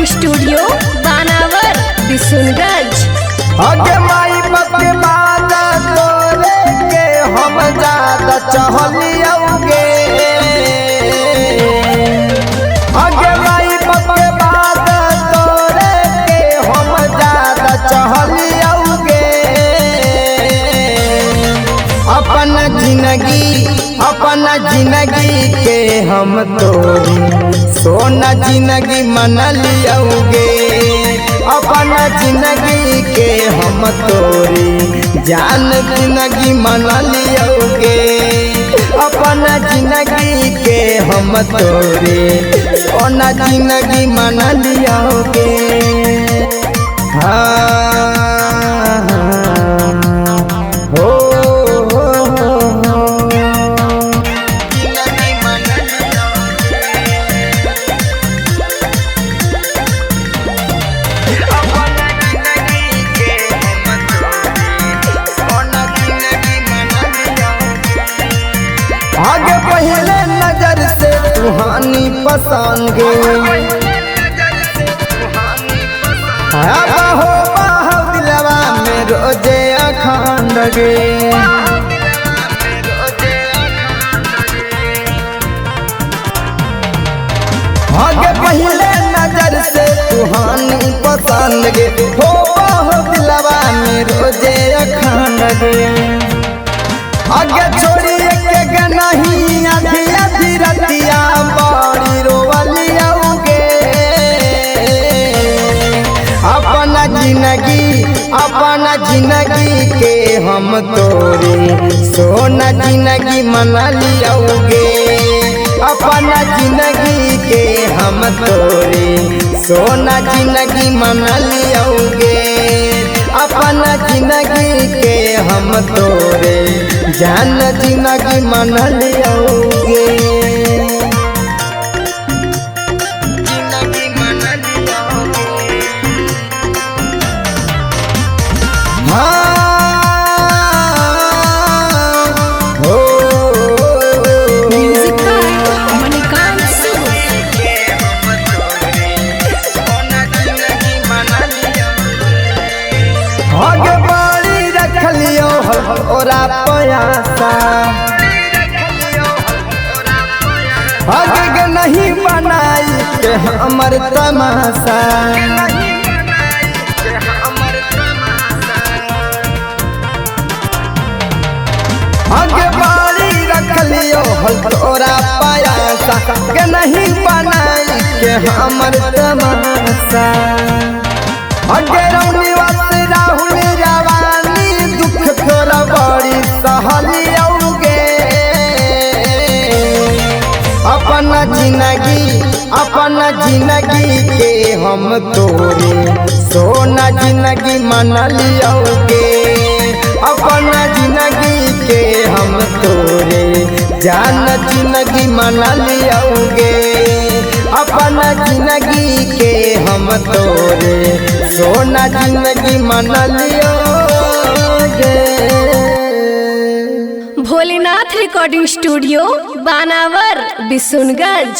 Studio बानावर बिशुनगंज। आगे माई बाप के बाद तोरे के हम ज्यादा चहलियोगे। आगे माई बाप के बाद तोरे के हम ज्यादा चहलियोगे। अपन जिंदगी के हम तोरी सोना जिंदगी मन लियोगे। अपन जिंदगी के हम तोरी जान जिंदगी मन लियोगे। अपन जिंदगी के हम तोरी सोना जिंदगी मन लियोगे। आगे पहले नजर से तुहानी पसंद गे। हो दिलवा में रोजे अखंड गे। आगे पहले नजर से तुहानी पसंद गे। हो दिलवा में रोजे अखंड गे। आगे छोड़िए के नहीं आधी आधी रतिया बड़ी रोवलियोगे। अपना जिंदगी के हम तोरे सोना जिंदगी मन लियोगे। अपना जिंदगी के हम तोरे सोना जिंदगी मन लियोगे। अपना जिंदगी के हम तोरे जान जिंदगी मन लियोगे। आगे बाड़ी रख लियो ओरा पयासा। आगे नहीं बनाई के हमर तमाशा। आगे बाड़ी रख लियो ओरा पयासा के नहीं बनाई के हमर तमाशा। आगे रौनी राहुल जवानी दुख थोड़ा बड़ी सहलियोगे। अपना जिंदगी के हम तोरे सोना जिंदगी मन लियोगे। अपना जिंदगी के हम तोरे जान जिंदगी मन लियोगे। अपना जिंदगी के हम तोरे सोना जिंदगी मन लियोगे। भोलेनाथ रिकॉर्डिंग स्टूडियो बानावर बिशुनगंज।